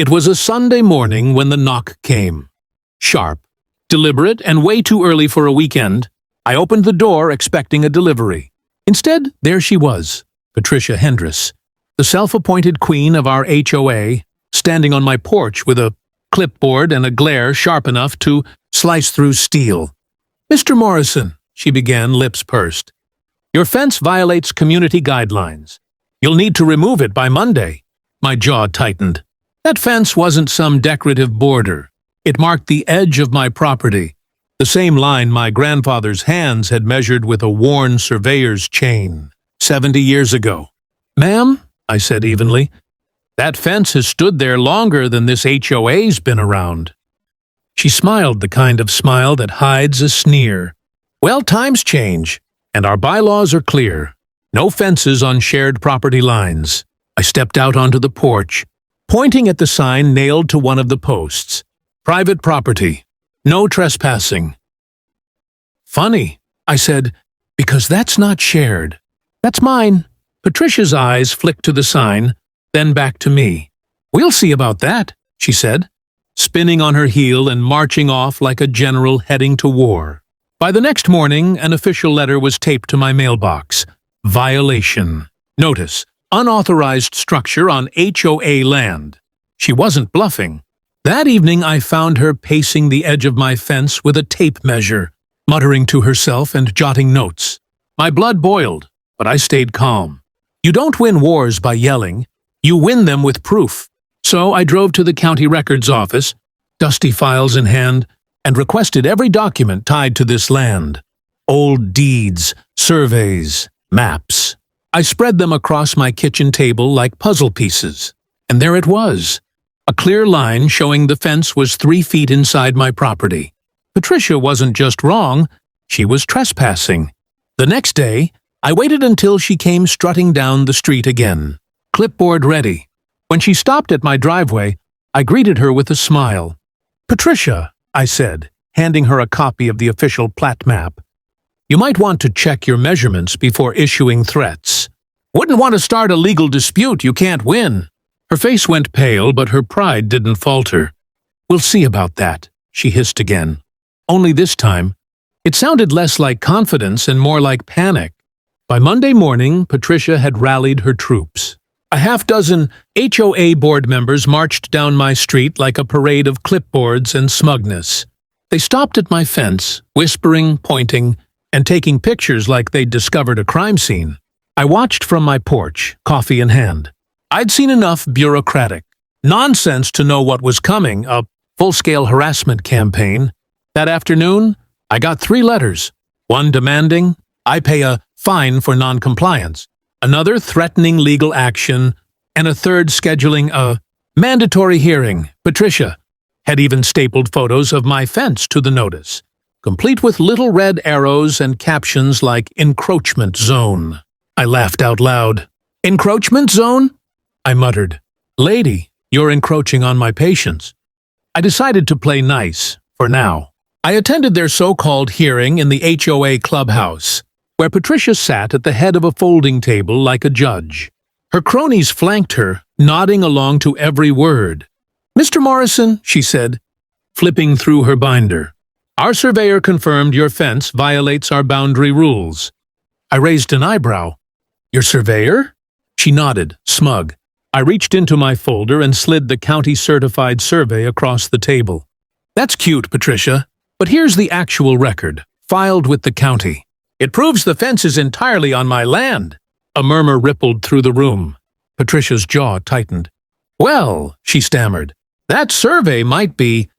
It was a Sunday morning when the knock came. Sharp, deliberate, and way too early for a weekend. I opened the door expecting a delivery. Instead, there she was, Patricia Hendress, the self-appointed queen of our HOA, standing on my porch with a clipboard and a glare sharp enough to slice through steel. "Mr. Morrison," she began, lips pursed, "your fence violates community guidelines. You'll need to remove it by Monday." My jaw tightened. That fence wasn't some decorative border. It marked the edge of my property, the same line my grandfather's hands had measured with a worn surveyor's chain 70 years ago. "Ma'am," I said evenly, "that fence has stood there longer than this HOA's been around." She smiled the kind of smile that hides a sneer. "Well, times change, and our bylaws are clear. No fences on shared property lines." I stepped out onto the porch, pointing at the sign nailed to one of the posts. "Private property. No trespassing." "Funny," I said, "because that's not shared. That's mine." Patricia's eyes flicked to the sign, then back to me. "We'll see about that," she said, spinning on her heel and marching off like a general heading to war. By the next morning, an official letter was taped to my mailbox. Violation. Notice: unauthorized structure on HOA land. She wasn't bluffing. That evening I found her pacing the edge of my fence with a tape measure, muttering to herself and jotting notes. My blood boiled, but I stayed calm. You don't win wars by yelling. You win them with proof. So I drove to the county records office, dusty files in hand, and requested every document tied to this land. Old deeds, surveys, maps. I spread them across my kitchen table like puzzle pieces. And there it was, a clear line showing the fence was 3 feet inside my property. Patricia wasn't just wrong, she was trespassing. The next day, I waited until she came strutting down the street again, clipboard ready. When she stopped at my driveway, I greeted her with a smile. "Patricia," I said, handing her a copy of the official plat map, "you might want to check your measurements before issuing threats. Wouldn't want to start a legal dispute you can't win." Her face went pale, but her pride didn't falter. "We'll see about that," she hissed again. Only this time, it sounded less like confidence and more like panic. By Monday morning, Patricia had rallied her troops. A half-dozen HOA board members marched down my street like a parade of clipboards and smugness. They stopped at my fence, whispering, pointing, and taking pictures like they'd discovered a crime scene. I watched from my porch, coffee in hand. I'd seen enough bureaucratic nonsense to know what was coming, a full-scale harassment campaign. That afternoon, I got 3 letters. One demanding I pay a fine for non-compliance, another threatening legal action, and a third scheduling a mandatory hearing. Patricia had even stapled photos of my fence to the notice, complete with little red arrows and captions like "encroachment zone." I laughed out loud. "Encroachment zone?" I muttered. "Lady, you're encroaching on my patience." I decided to play nice, for now. I attended their so-called hearing in the HOA clubhouse, where Patricia sat at the head of a folding table like a judge. Her cronies flanked her, nodding along to every word. "Mr. Morrison," she said, flipping through her binder, "our surveyor confirmed your fence violates our boundary rules." I raised an eyebrow. "Your surveyor?" She nodded, smug. I reached into my folder and slid the county-certified survey across the table. "That's cute, Patricia, but here's the actual record, filed with the county. It proves the fence is entirely on my land." A murmur rippled through the room. Patricia's jaw tightened. "Well," she stammered, "that survey might be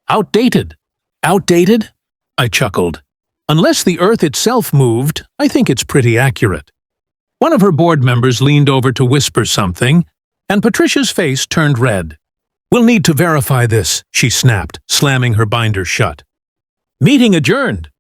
outdated." "Outdated?" I chuckled. "Unless the earth itself moved, I think it's pretty accurate." One of her board members leaned over to whisper something, and Patricia's face turned red. "We'll need to verify this," she snapped, slamming her binder shut. Meeting adjourned.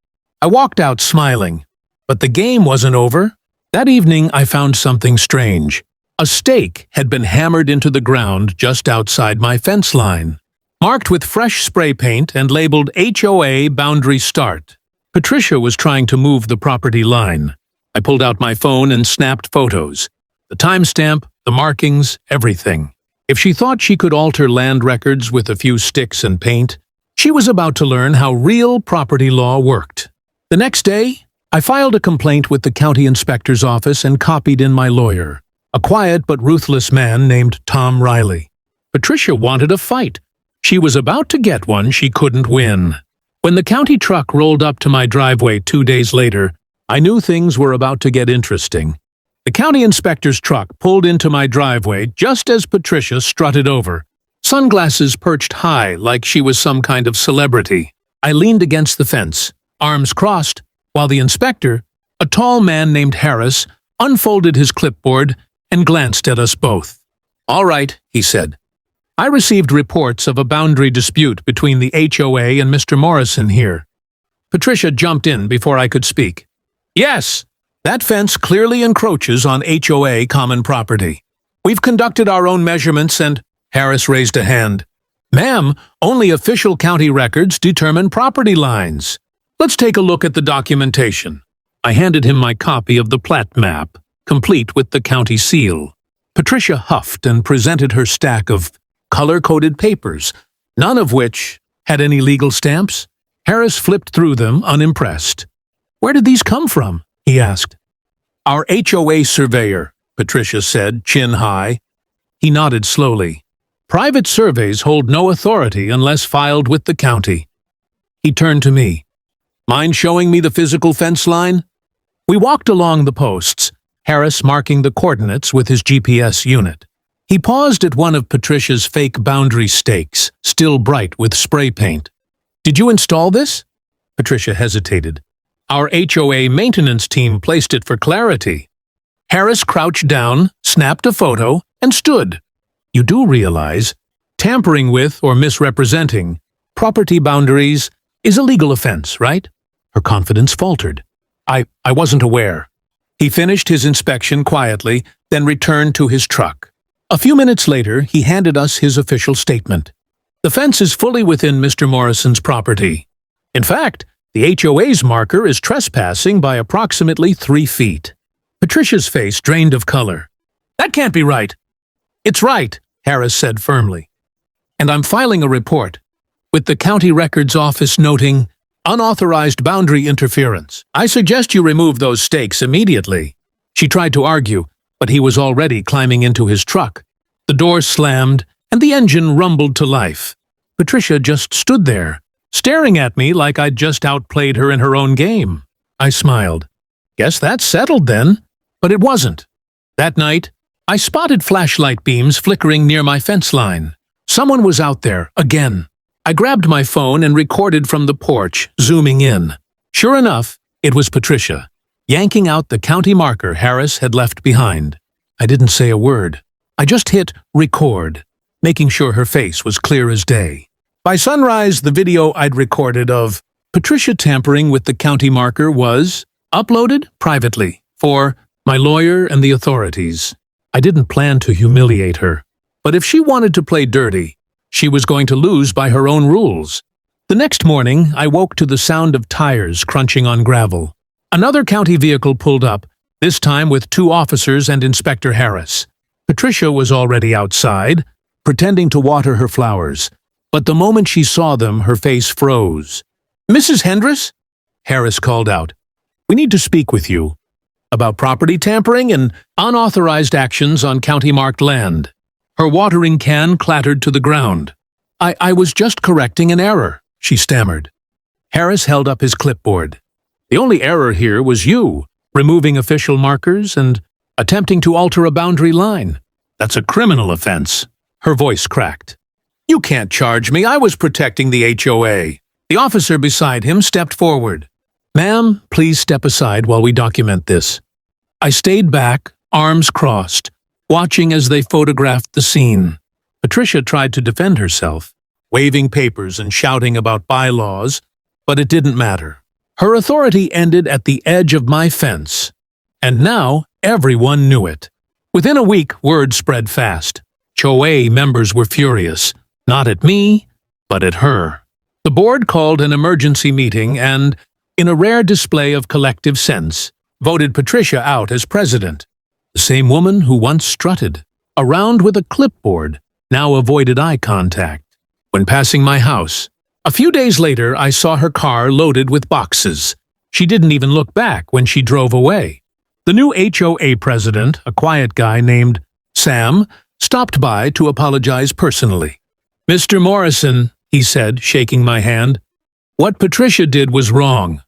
I walked out smiling. But the game wasn't over. That evening I found something strange. A stake had been hammered into the ground just outside my fence line, marked with fresh spray paint and labeled HOA Boundary Start. Patricia was trying to move the property line. I pulled out my phone and snapped photos. The timestamp, the markings, everything. If she thought she could alter land records with a few sticks and paint, she was about to learn how real property law worked. The next day, I filed a complaint with the county inspector's office and copied in my lawyer, a quiet but ruthless man named Tom Riley. Patricia wanted a fight. She was about to get one she couldn't win. When the county truck rolled up to my driveway 2 days later, I knew things were about to get interesting. The county inspector's truck pulled into my driveway just as Patricia strutted over, sunglasses perched high like she was some kind of celebrity. I leaned against the fence, arms crossed, while the inspector, a tall man named Harris, unfolded his clipboard and glanced at us both. "All right," he said. "I received reports of a boundary dispute between the HOA and Mr. Morrison here." Patricia jumped in before I could speak. "Yes, that fence clearly encroaches on HOA common property. We've conducted our own measurements and—" Harris raised a hand. "Ma'am, only official county records determine property lines. Let's take a look at the documentation." I handed him my copy of the plat map, complete with the county seal. Patricia huffed and presented her stack of color-coded papers, none of which had any legal stamps. Harris flipped through them, unimpressed. "Where did these come from?" he asked. "Our HOA surveyor," Patricia said, chin high. He nodded slowly. "Private surveys hold no authority unless filed with the county." He turned to me. "Mind showing me the physical fence line?" We walked along the posts, Harris marking the coordinates with his GPS unit. He paused at one of Patricia's fake boundary stakes, still bright with spray paint. "Did you install this?" Patricia hesitated. "Our HOA maintenance team placed it for clarity." Harris crouched down, snapped a photo, and stood. "You do realize, tampering with or misrepresenting property boundaries is a legal offense, right?" Her confidence faltered. I wasn't aware." He finished his inspection quietly, then returned to his truck. A few minutes later, he handed us his official statement. "The fence is fully within Mr. Morrison's property. In fact, the HOA's marker is trespassing by approximately 3 feet. Patricia's face drained of color. "That can't be right." "It's right," Harris said firmly. "And I'm filing a report, with the county records office noting unauthorized boundary interference. I suggest you remove those stakes immediately." She tried to argue, but he was already climbing into his truck. The door slammed, and the engine rumbled to life. Patricia just stood there, staring at me like I'd just outplayed her in her own game. I smiled. "Guess that's settled then." But it wasn't. That night, I spotted flashlight beams flickering near my fence line. Someone was out there, again. I grabbed my phone and recorded from the porch, zooming in. Sure enough, it was Patricia, yanking out the county marker Harris had left behind. I didn't say a word. I just hit record, making sure her face was clear as day. By sunrise, the video I'd recorded of Patricia tampering with the county marker was uploaded privately for my lawyer and the authorities. I didn't plan to humiliate her, but if she wanted to play dirty, she was going to lose by her own rules. The next morning, I woke to the sound of tires crunching on gravel. Another county vehicle pulled up, this time with 2 officers and Inspector Harris. Patricia was already outside, pretending to water her flowers, but the moment she saw them, her face froze. "Mrs. Hendress?" Harris called out. "We need to speak with you about property tampering and unauthorized actions on county-marked land." Her watering can clattered to the ground. I was just correcting an error," she stammered. Harris held up his clipboard. "The only error here was you, removing official markers and attempting to alter a boundary line. That's a criminal offense." Her voice cracked. "You can't charge me. I was protecting the HOA." The officer beside him stepped forward. "Ma'am, please step aside while we document this." I stayed back, arms crossed, watching as they photographed the scene. Patricia tried to defend herself, waving papers and shouting about bylaws, but it didn't matter. Her authority ended at the edge of my fence, and now everyone knew it. Within a week, word spread fast. HOA members were furious, not at me, but at her. The board called an emergency meeting and, in a rare display of collective sense, voted Patricia out as president. The same woman who once strutted around with a clipboard now avoided eye contact when passing my house. A few days later, I saw her car loaded with boxes. She didn't even look back when she drove away. The new HOA president, a quiet guy named Sam, stopped by to apologize personally. "Mr. Morrison," he said, shaking my hand, "what Patricia did was wrong.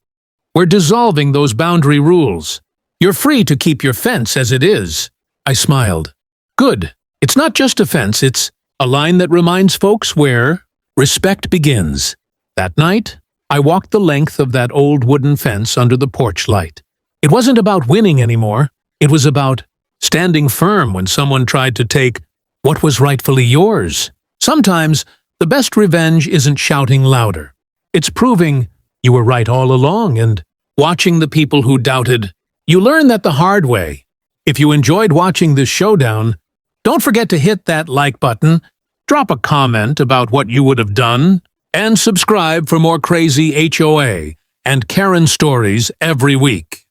We're dissolving those boundary rules. You're free to keep your fence as it is." I smiled. "Good. It's not just a fence, it's a line that reminds folks where respect begins." That night, I walked the length of that old wooden fence under the porch light. It wasn't about winning anymore. It was about standing firm when someone tried to take what was rightfully yours. Sometimes, the best revenge isn't shouting louder. It's proving you were right all along and watching the people who doubted. You learn that the hard way. If you enjoyed watching this showdown, don't forget to hit that like button, drop a comment about what you would have done, and subscribe for more crazy HOA and Karen stories every week.